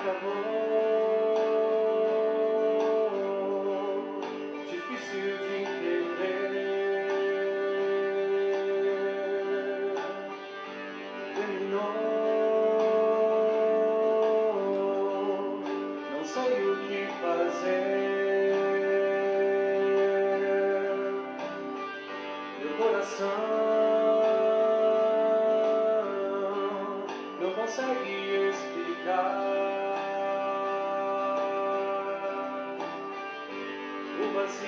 acabou, difícil de entender. Terminou, não sei o que fazer. Meu coração não consegue explicar o vazio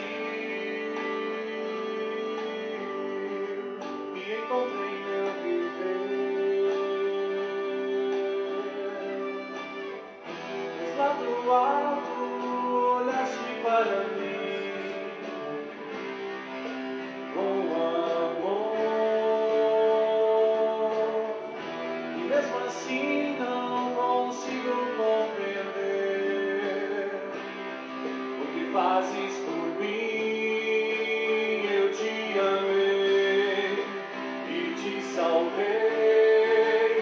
que encontrei em meu viver. Mas lá do alto olhaste para mim com amor, e mesmo assim não consigo compreender o que fazes por mim. Eu te amei e te salvei,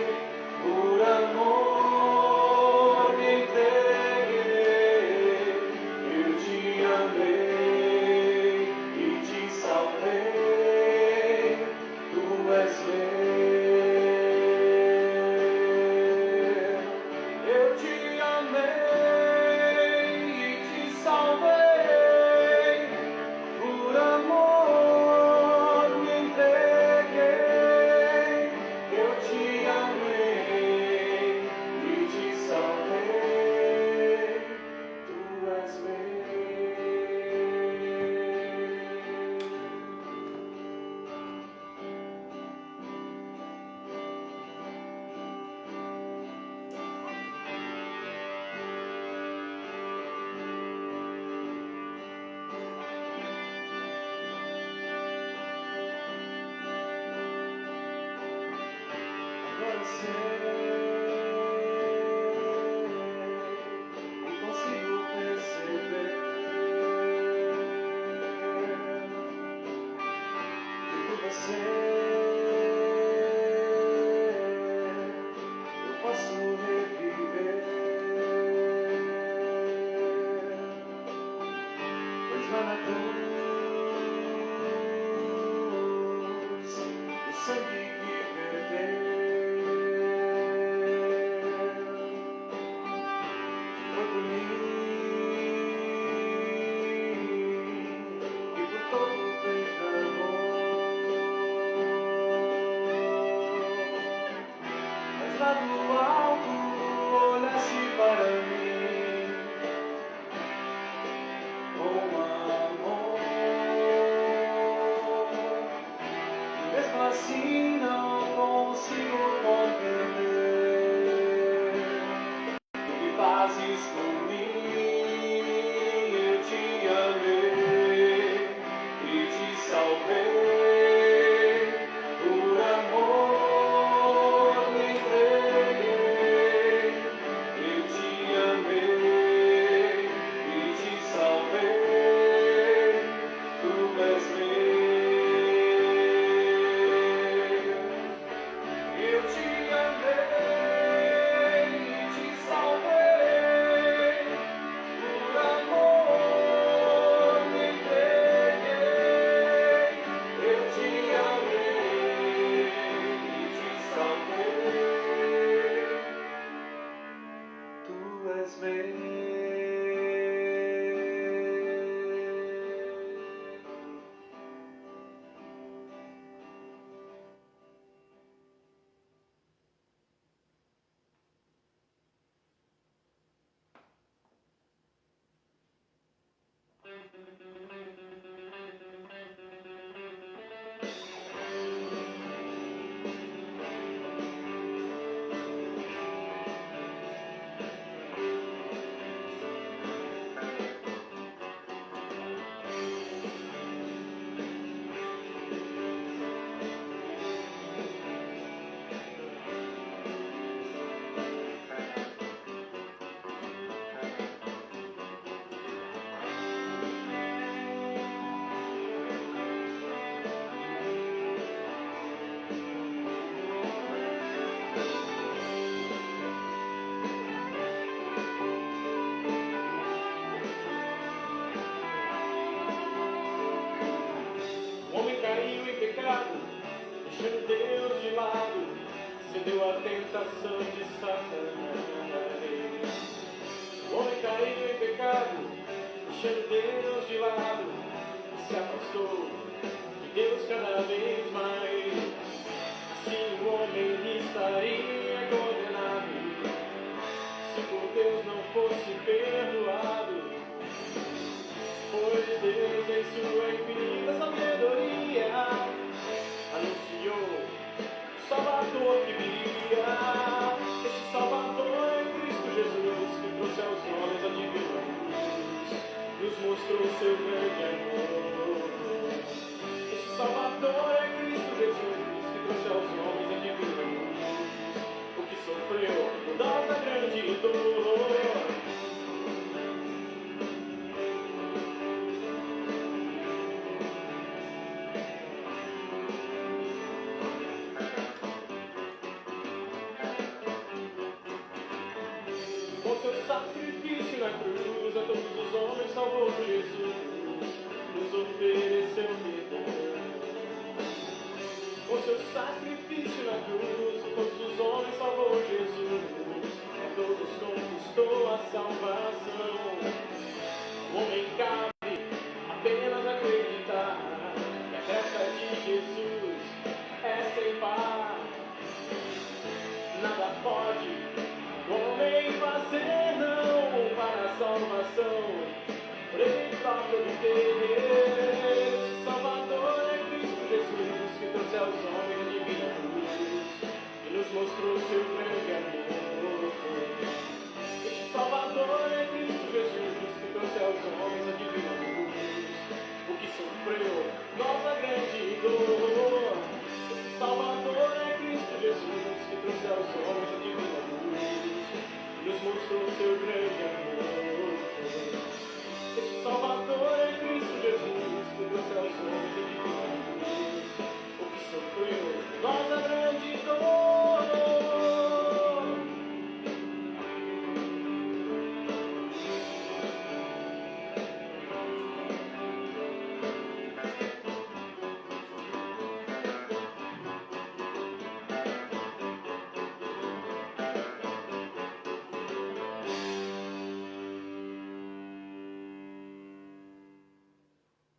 por amor me entreguei. Eu te amei e te salvei, tu és meu. Eu te amei e te salvei, por amor me entreguei. Eu te amei e te salvei, tu és meu. Agora sei e consigo perceber que por você eu posso reviver. Pois lá na cruz o sangue que verteu foi por mim e por todo o pecador. Mas lá do alto olhaste para mim com amor, e mesmo assim não consigo compreender o que fazes por mim. Eu te amei e te salvei, por amor me entreguei. Eu te amei e te salvei, tu és meu. Eu te amei e te salvei, por amor me entreguei. Eu te amei e te salvei, tu és meu. Cedeu à tentação de Satanás. O homem caiu em pecado, deixando Deus de lado, se afastou de Deus cada vez mais. Assim o homem estaria condenado, se por Deus não fosse perdoado. Pois Deus, em sua infinita sabedoria, anunciou o Salvador que viria. Este Salvador é Cristo Jesus, que trouxe aos homens a divina luz, nos mostrou seu grande amor. Este Salvador é Cristo Jesus, que trouxe aos homens a divina luz, o que sofreu por nossa grande dor. Com seu sacrifício na cruz, a todos os homens salvou Jesus, nos ofereceu perdão. Com seu sacrifício na cruz, a todos os homens salvou Jesus, a todos conquistou a salvação. O homem cabe apenas acreditar que a graça de Jesus é sem par. Nada pode o homem fazer não para a salvação, por ele próprio obter. Salvador é Cristo Jesus, que trouxe aos homens a divina luz, e nos mostrou seu grande amor. Este Salvador é Cristo Jesus, que trouxe aos homens a divina luz, o que sofreu nossa grande dor. Este Salvador é Cristo Jesus, que trouxe aos homens a divina luz, nos mostrou seu grande amor. Este Salvador é Cristo Jesus, que trouxe aos homens a divina luz, o que sofreu nossa grande dor.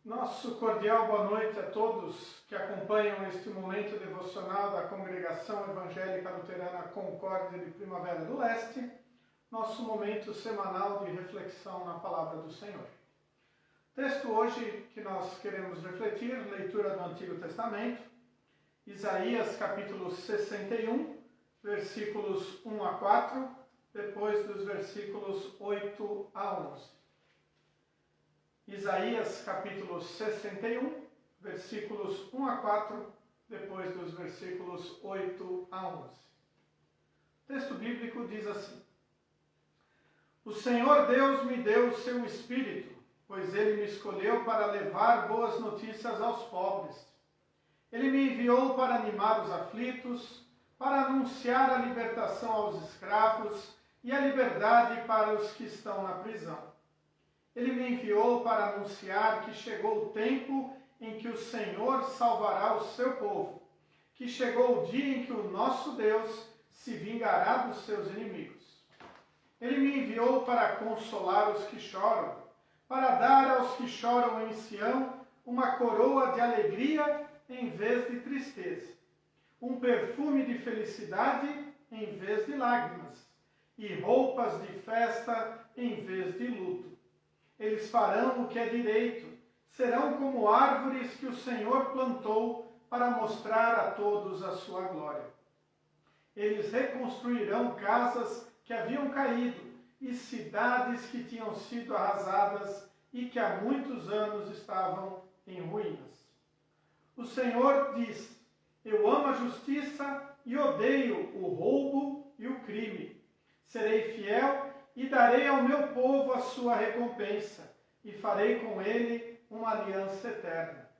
Nosso cordial boa noite a todos que acompanham este momento devocional da Congregação Evangélica Luterana Concórdia de Primavera do Leste, nosso momento semanal de reflexão na Palavra do Senhor. Texto hoje que nós queremos refletir, leitura do Antigo Testamento, Isaías capítulo 61, versículos 1 a 4, depois dos versículos 8 a 11. Isaías capítulo 61, versículos 1 a 4, depois dos versículos 8 a 11. O texto bíblico diz assim: O Senhor Deus me deu o seu Espírito, pois Ele me escolheu para levar boas notícias aos pobres. Ele me enviou para animar os aflitos, para anunciar a libertação aos escravos e a liberdade para os que estão na prisão. Ele me enviou para anunciar que chegou o tempo em que o Senhor salvará o seu povo, que chegou o dia em que o nosso Deus se vingará dos seus inimigos. Ele me enviou para consolar os que choram, para dar aos que choram em Sião uma coroa de alegria em vez de tristeza, um perfume de felicidade em vez de lágrimas, e roupas de festa em vez de luto. Eles farão o que é direito, serão como árvores que o Senhor plantou para mostrar a todos a sua glória. Eles reconstruirão casas que haviam caído e cidades que tinham sido arrasadas e que há muitos anos estavam em ruínas. O Senhor diz: Eu amo a justiça e odeio o roubo e o crime. Serei fiel e darei ao meu povo a sua recompensa, e farei com ele uma aliança eterna.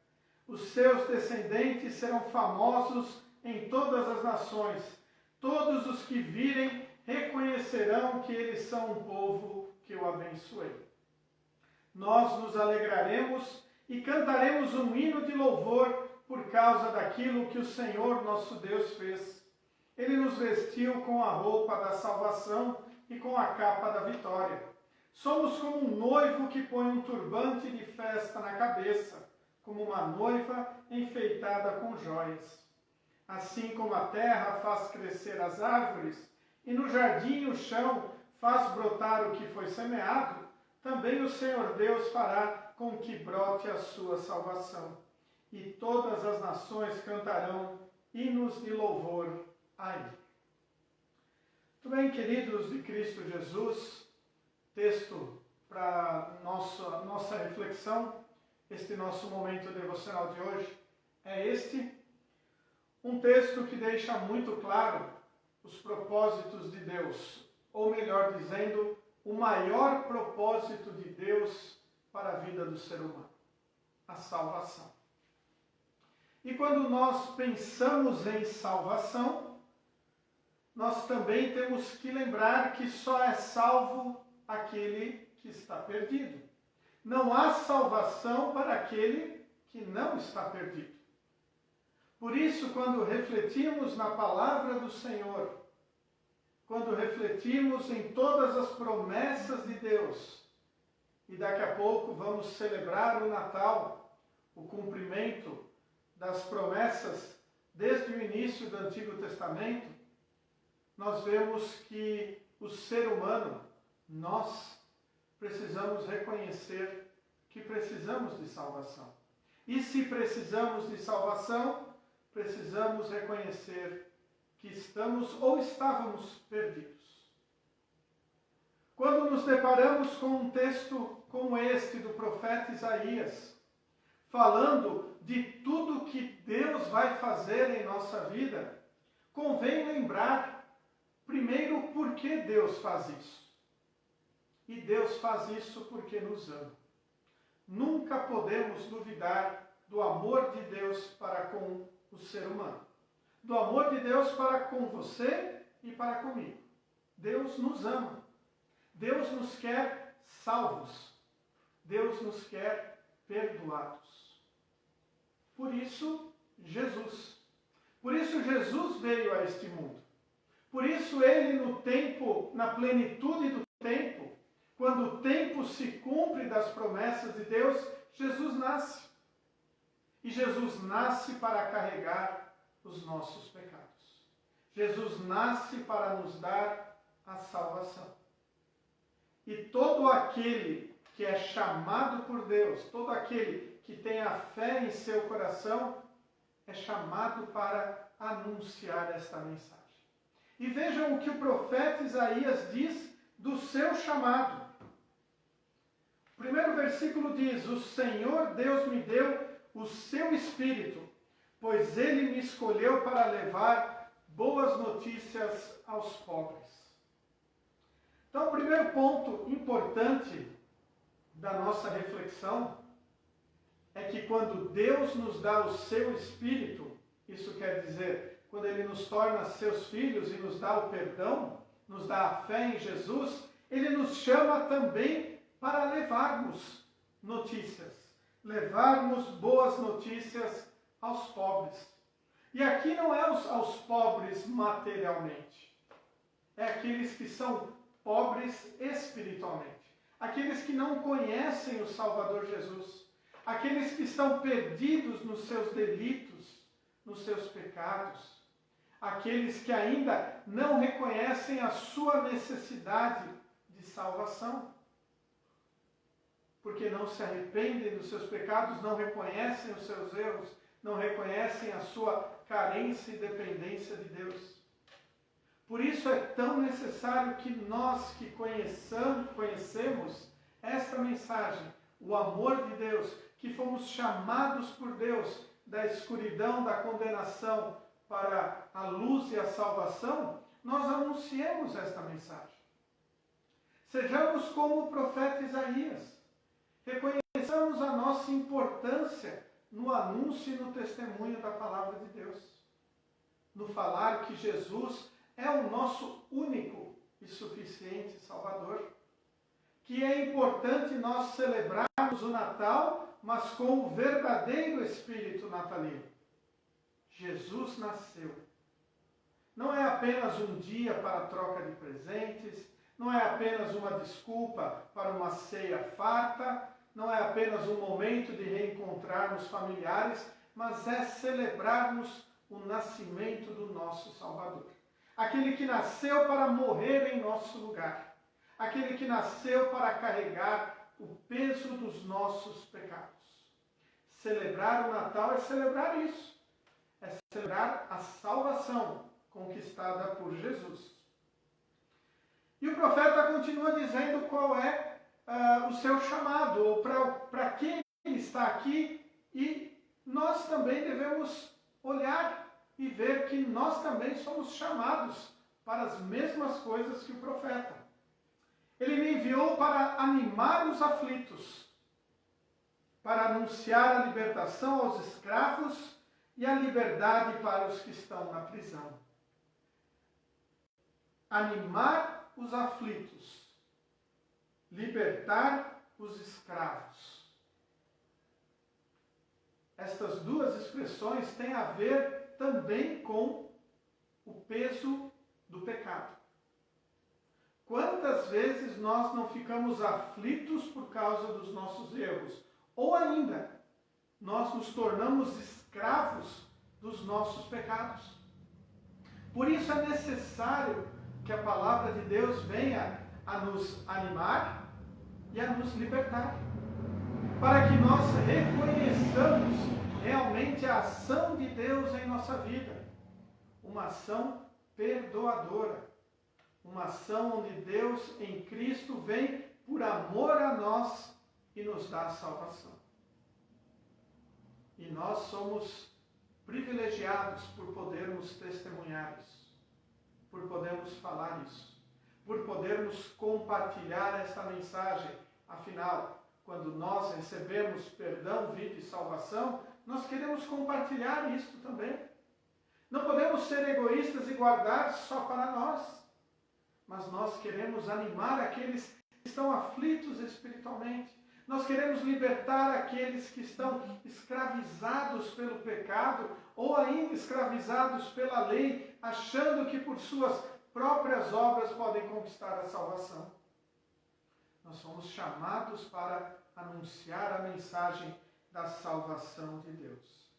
Os seus descendentes serão famosos em todas as nações. Todos os que virem reconhecerão que eles são um povo que eu abençoei. Nós nos alegraremos e cantaremos um hino de louvor por causa daquilo que o Senhor nosso Deus fez. Ele nos vestiu com a roupa da salvação e com a capa da vitória. Somos como um noivo que põe um turbante de festa na cabeça, como uma noiva enfeitada com joias. Assim como a terra faz crescer as árvores, e no jardim o chão faz brotar o que foi semeado, também o Senhor Deus fará com que brote a sua salvação. E todas as nações cantarão hinos de louvor a Ele. Muito bem, queridos de Cristo Jesus, texto para nossa reflexão, este nosso momento devocional de hoje, é este. Um texto que deixa muito claro os propósitos de Deus, ou melhor dizendo, o maior propósito de Deus para a vida do ser humano, a salvação. E quando nós pensamos em salvação, nós também temos que lembrar que só é salvo aquele que está perdido. Não há salvação para aquele que não está perdido. Por isso, quando refletimos na palavra do Senhor, quando refletimos em todas as promessas de Deus, e daqui a pouco vamos celebrar o Natal, o cumprimento das promessas desde o início do Antigo Testamento, nós vemos que o ser humano, nós precisamos reconhecer que precisamos de salvação. E se precisamos de salvação, precisamos reconhecer que estamos ou estávamos perdidos. Quando nos deparamos com um texto como este do profeta Isaías, falando de tudo que Deus vai fazer em nossa vida, convém lembrar, primeiro, por que Deus faz isso. E Deus faz isso porque nos ama. Nunca podemos duvidar do amor de Deus para com o ser humano. Do amor de Deus para com você e para comigo. Deus nos ama. Deus nos quer salvos. Deus nos quer perdoados. Por isso, Jesus. Por isso, Jesus veio a este mundo. Por isso, Ele no tempo, na plenitude do tempo, quando o tempo se cumpre das promessas de Deus, Jesus nasce. E Jesus nasce para carregar os nossos pecados. Jesus nasce para nos dar a salvação. E todo aquele que é chamado por Deus, todo aquele que tem a fé em seu coração, é chamado para anunciar esta mensagem. E vejam o que o profeta Isaías diz do seu chamado. O primeiro versículo diz: o Senhor Deus me deu o seu Espírito, pois Ele me escolheu para levar boas notícias aos pobres. Então, o primeiro ponto importante da nossa reflexão é que quando Deus nos dá o seu Espírito, isso quer dizer, quando Ele nos torna seus filhos e nos dá o perdão, nos dá a fé em Jesus, Ele nos chama também para levarmos notícias, levarmos boas notícias aos pobres. E aqui não é aos pobres materialmente, é aqueles que são pobres espiritualmente, aqueles que não conhecem o Salvador Jesus, aqueles que estão perdidos nos seus delitos, nos seus pecados, aqueles que ainda não reconhecem a sua necessidade de salvação, porque não se arrependem dos seus pecados, não reconhecem os seus erros, não reconhecem a sua carência e dependência de Deus. Por isso é tão necessário que nós que conhecemos esta mensagem, o amor de Deus, que fomos chamados por Deus da escuridão, da condenação para a luz e a salvação, nós anunciemos esta mensagem. Sejamos como o profeta Isaías. Reconheçamos a nossa importância no anúncio e no testemunho da palavra de Deus. No falar que Jesus é o nosso único e suficiente Salvador. Que é importante nós celebrarmos o Natal, mas com o verdadeiro espírito natalino. Jesus nasceu. não é apenas um dia para troca de presentes, não é apenas uma desculpa para uma ceia farta, não é apenas um momento de reencontrarmos familiares, mas é celebrarmos o nascimento do nosso Salvador. Aquele que nasceu para morrer em nosso lugar. Aquele que nasceu para carregar o peso dos nossos pecados. Celebrar o Natal é celebrar isso. É celebrar a salvação conquistada por Jesus. E o profeta continua dizendo qual é o seu chamado, ou para quem ele está aqui, e nós também devemos olhar e ver que nós também somos chamados para as mesmas coisas que o profeta. Ele me enviou para animar os aflitos, para anunciar a libertação aos escravos e a liberdade para os que estão na prisão. Animar os aflitos, libertar os escravos. Estas duas expressões têm a ver também com o peso do pecado. Quantas vezes nós não ficamos aflitos por causa dos nossos erros? Ou ainda, nós nos tornamos escravos dos nossos pecados. Por isso é necessário que a palavra de Deus venha a nos animar e a nos libertar, para que nós reconheçamos realmente a ação de Deus em nossa vida, uma ação perdoadora, uma ação onde Deus em Cristo vem por amor a nós e nos dá a salvação. E nós somos privilegiados por podermos testemunhar isso, por podermos falar isso, por podermos compartilhar esta mensagem. Afinal, quando nós recebemos perdão, vida e salvação, nós queremos compartilhar isto também. Não podemos ser egoístas e guardar só para nós, mas nós queremos animar aqueles que estão aflitos espiritualmente. Nós queremos libertar aqueles que estão escravizados pelo pecado ou ainda escravizados pela lei, achando que por suas próprias obras podem conquistar a salvação. Nós somos chamados para anunciar a mensagem da salvação de Deus.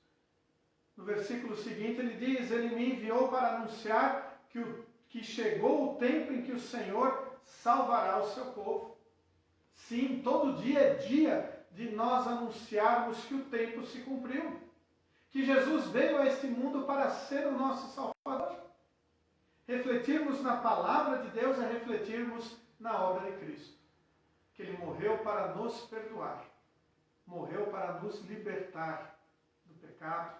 No versículo seguinte ele diz: ele me enviou para anunciar que chegou o tempo em que o Senhor salvará o seu povo. Sim, todo dia é dia de nós anunciarmos que o tempo se cumpriu, que Jesus veio a este mundo para ser o nosso Salvador. Refletirmos na palavra de Deus é refletirmos na obra de Cristo, que Ele morreu para nos perdoar, morreu para nos libertar do pecado,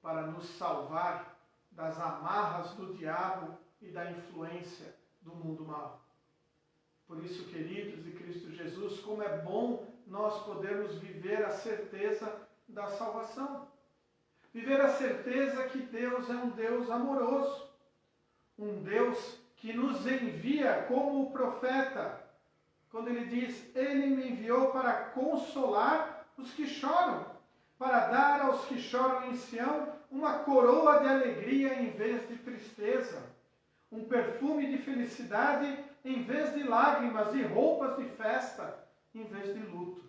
para nos salvar das amarras do diabo e da influência do mundo mau. Por isso, queridos de Cristo Jesus, como é bom nós podermos viver a certeza da salvação. Viver a certeza que Deus é um Deus amoroso, um Deus que nos envia como o profeta, quando ele diz: ele me enviou para consolar os que choram, para dar aos que choram em Sião uma coroa de alegria em vez de tristeza, um perfume de felicidade em vez de lágrimas e roupas de festa em vez de luto.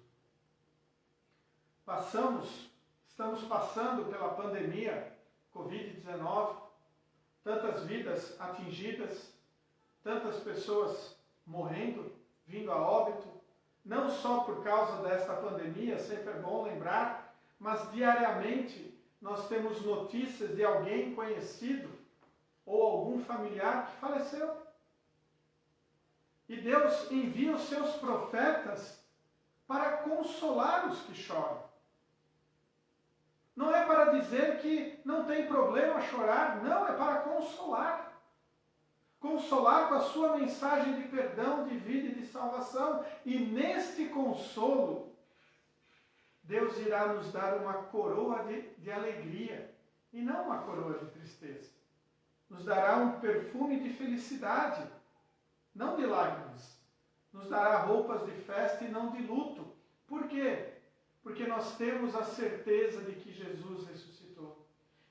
Estamos passando pela pandemia Covid-19, tantas vidas atingidas, tantas pessoas morrendo, vindo a óbito, não só por causa desta pandemia, sempre é bom lembrar, mas diariamente nós temos notícias de alguém conhecido ou algum familiar que faleceu. E Deus envia os seus profetas para consolar os que choram. Não é para dizer que não tem problema chorar, não, é para consolar. Consolar com a sua mensagem de perdão, de vida e de salvação. E neste consolo, Deus irá nos dar uma coroa de alegria e não uma coroa de tristeza. Nos dará um perfume de felicidade, não de lágrimas. Nos dará roupas de festa e não de luto. Por quê? Porque nós temos a certeza de que Jesus ressuscitou.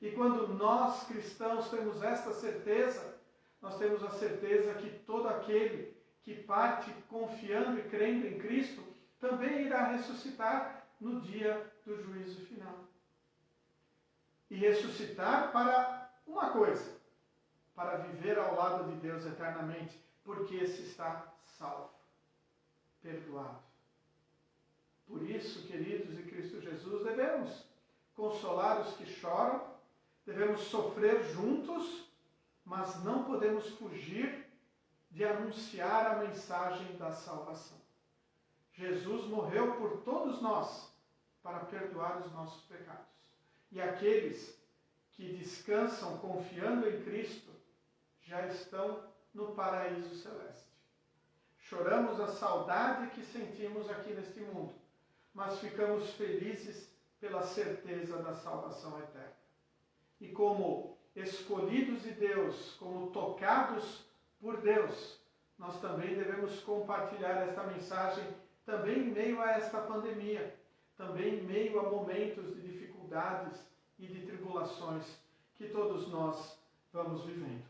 E quando nós cristãos temos esta certeza, nós temos a certeza que todo aquele que parte confiando e crendo em Cristo também irá ressuscitar no dia do juízo final. E ressuscitar para uma coisa, para viver ao lado de Deus eternamente, porque esse está salvo, perdoado. Por isso, queridos, em Cristo Jesus, devemos consolar os que choram, devemos sofrer juntos, mas não podemos fugir de anunciar a mensagem da salvação. Jesus morreu por todos nós para perdoar os nossos pecados. E aqueles que descansam confiando em Cristo já estão no paraíso celeste. Choramos a saudade que sentimos aqui neste mundo, mas ficamos felizes pela certeza da salvação eterna. E como escolhidos de Deus, como tocados por Deus, nós também devemos compartilhar esta mensagem também em meio a esta pandemia, também em meio a momentos de dificuldades e de tribulações que todos nós vamos vivendo.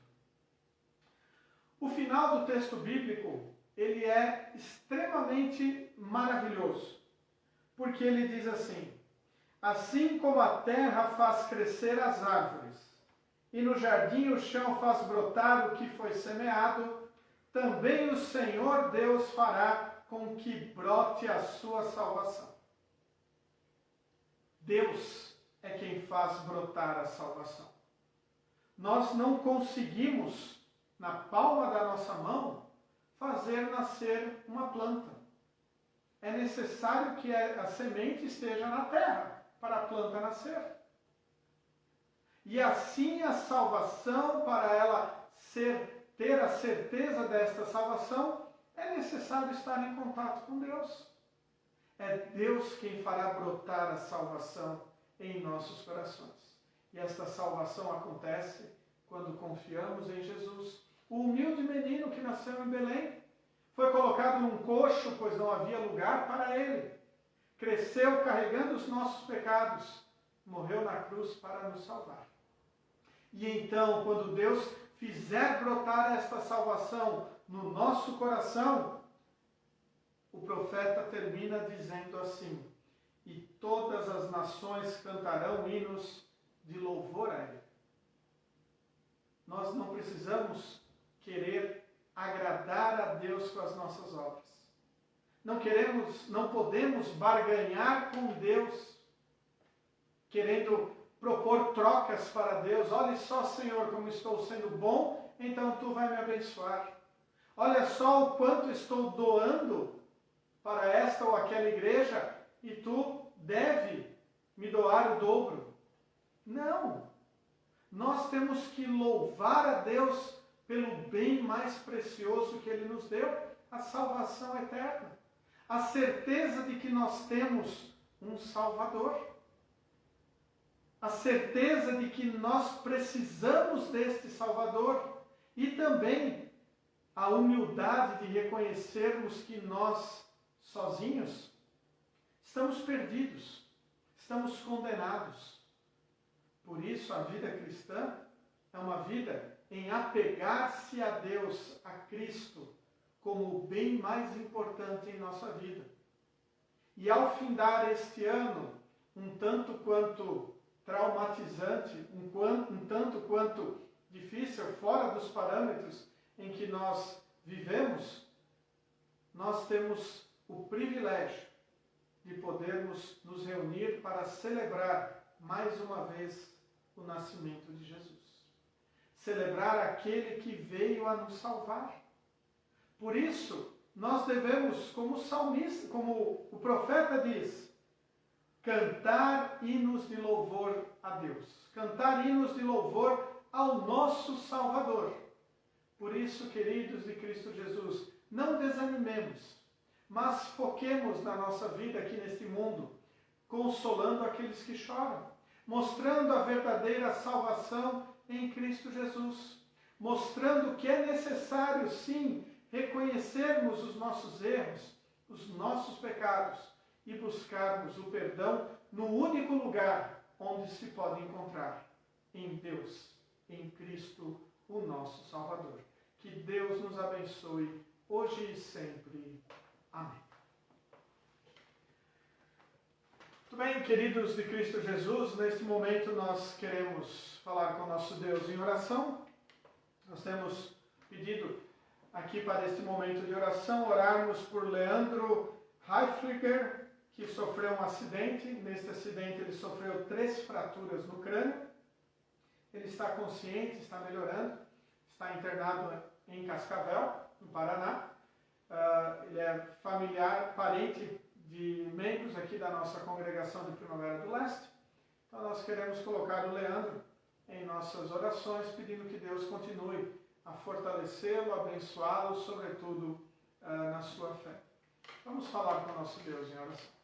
O final do texto bíblico, ele é extremamente maravilhoso, porque ele diz assim: assim como a terra faz crescer as árvores, e no jardim o chão faz brotar o que foi semeado, também o Senhor Deus fará com que brote a sua salvação. Deus é quem faz brotar a salvação. Nós não conseguimos, na palma da nossa mão, fazer nascer uma planta. É necessário que a semente esteja na terra para a planta nascer. E assim a salvação, para ela ter a certeza desta salvação, é necessário estar em contato com Deus. É Deus quem fará brotar a salvação em nossos corações. E esta salvação acontece quando confiamos em Jesus. O humilde menino que nasceu em Belém foi colocado num coxo, pois não havia lugar para ele. Cresceu carregando os nossos pecados, morreu na cruz para nos salvar. E então, quando Deus fizer brotar esta salvação no nosso coração, o profeta termina dizendo assim: e todas as nações cantarão hinos de louvor a Ele. Nós não precisamos querer agradar a Deus com as nossas obras. Não podemos barganhar com Deus, querendo propor trocas para Deus. Olha só, Senhor, como estou sendo bom, então Tu vai me abençoar. Olha só o quanto estou doando para esta ou aquela igreja e Tu deve me doar o dobro. Não! Nós temos que louvar a Deus pelo bem mais precioso que Ele nos deu, a salvação eterna. A certeza de que nós temos um Salvador. A certeza de que nós precisamos deste Salvador. E também a humildade de reconhecermos que nós, sozinhos, estamos perdidos, estamos condenados. Por isso, a vida cristã é uma vida em apegar-se a Deus, a Cristo, como o bem mais importante em nossa vida. E ao findar este ano, um tanto quanto traumatizante, um tanto quanto difícil, fora dos parâmetros em que nós vivemos, nós temos o privilégio de podermos nos reunir para celebrar mais uma vez o nascimento de Jesus. Celebrar aquele que veio a nos salvar. Por isso, nós devemos, como o salmista, como o profeta diz, cantar hinos de louvor a Deus. Cantar hinos de louvor ao nosso Salvador. Por isso, queridos de Cristo Jesus, não desanimemos, mas foquemos na nossa vida aqui neste mundo, consolando aqueles que choram, mostrando a verdadeira salvação em Cristo Jesus, mostrando que é necessário, sim, reconhecermos os nossos erros, os nossos pecados e buscarmos o perdão no único lugar onde se pode encontrar, em Deus, em Cristo, o nosso Salvador. Que Deus nos abençoe hoje e sempre. Amém. Muito bem, queridos de Cristo Jesus, neste momento nós queremos falar com o nosso Deus em oração. Nós temos pedido aqui para este momento de oração, orarmos por Leandro Heifliger, que sofreu um acidente. Neste acidente ele sofreu 3 fraturas no crânio. Ele está consciente, está melhorando, está internado em Cascavel, no Paraná. Ele é familiar, parente de membros aqui da nossa congregação de Primavera do Leste. Então nós queremos colocar o Leandro em nossas orações, pedindo que Deus continue a fortalecê-lo, abençoá-lo, sobretudo na sua fé. Vamos falar com o nosso Deus em oração.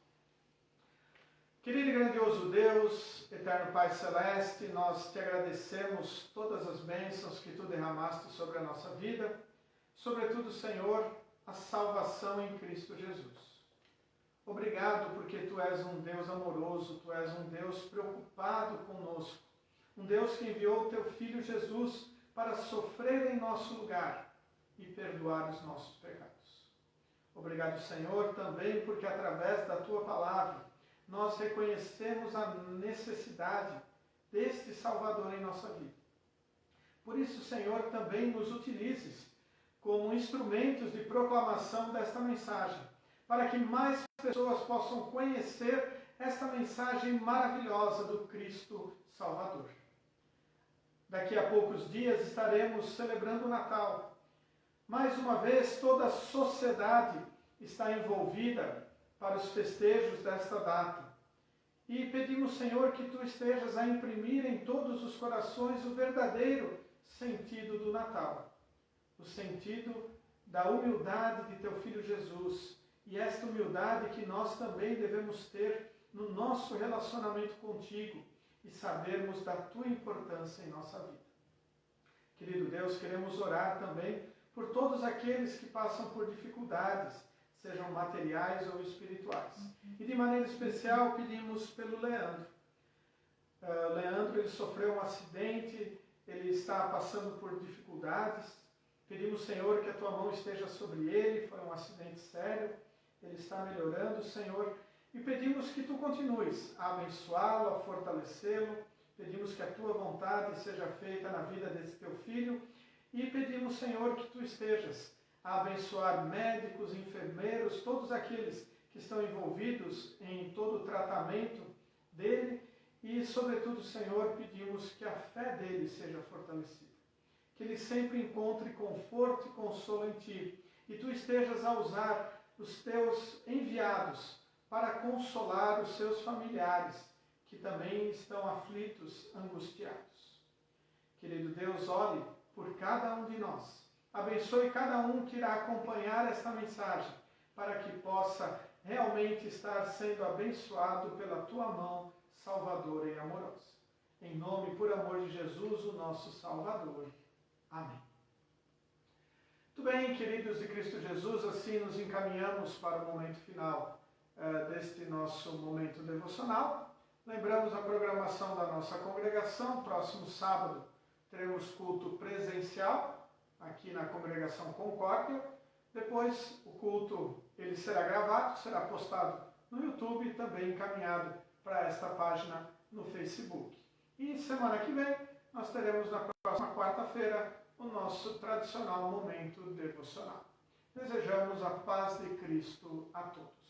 Querido e grandioso Deus, eterno Pai Celeste, nós te agradecemos todas as bênçãos que tu derramaste sobre a nossa vida, sobretudo, Senhor, a salvação em Cristo Jesus. Obrigado porque tu és um Deus amoroso, tu és um Deus preocupado conosco, um Deus que enviou o teu Filho Jesus para sofrer em nosso lugar e perdoar os nossos pecados. Obrigado, Senhor, também porque através da tua palavra nós reconhecemos a necessidade deste Salvador em nossa vida. Por isso, Senhor, também nos utilizes como instrumentos de proclamação desta mensagem, para que mais pessoas possam conhecer esta mensagem maravilhosa do Cristo Salvador. Daqui a poucos dias estaremos celebrando o Natal. Mais uma vez, toda a sociedade está envolvida para os festejos desta data. E pedimos, Senhor, que tu estejas a imprimir em todos os corações o verdadeiro sentido do Natal, o sentido da humildade de teu Filho Jesus, e esta humildade que nós também devemos ter no nosso relacionamento contigo e sabermos da tua importância em nossa vida. Querido Deus, queremos orar também por todos aqueles que passam por dificuldades, sejam materiais ou espirituais. E de maneira especial pedimos pelo Leandro. Leandro, ele sofreu um acidente, ele está passando por dificuldades. Pedimos, Senhor, que a tua mão esteja sobre ele, foi um acidente sério, ele está melhorando, Senhor. E pedimos que tu continues a abençoá-lo, a fortalecê-lo. Pedimos que a tua vontade seja feita na vida desse teu filho. E pedimos, Senhor, que tu estejas a abençoar médicos, enfermeiros, todos aqueles que estão envolvidos em todo o tratamento dele. E, sobretudo, Senhor, pedimos que a fé dele seja fortalecida. Que ele sempre encontre conforto e consolo em ti. E tu estejas a usar os teus enviados para consolar os seus familiares, que também estão aflitos, angustiados. Querido Deus, olhe por cada um de nós. Abençoe cada um que irá acompanhar esta mensagem, para que possa realmente estar sendo abençoado pela tua mão salvadora e amorosa. Em nome e por amor de Jesus, o nosso Salvador. Amém. Muito bem, queridos de Cristo Jesus, assim nos encaminhamos para o momento final deste nosso momento devocional. Lembramos a programação da nossa congregação. Próximo sábado teremos culto presencial aqui na congregação Concórdia. Depois o culto ele será gravado, será postado no YouTube e também encaminhado para esta página no Facebook. E semana que vem nós teremos na próxima quarta-feira o nosso tradicional momento devocional. Desejamos a paz de Cristo a todos.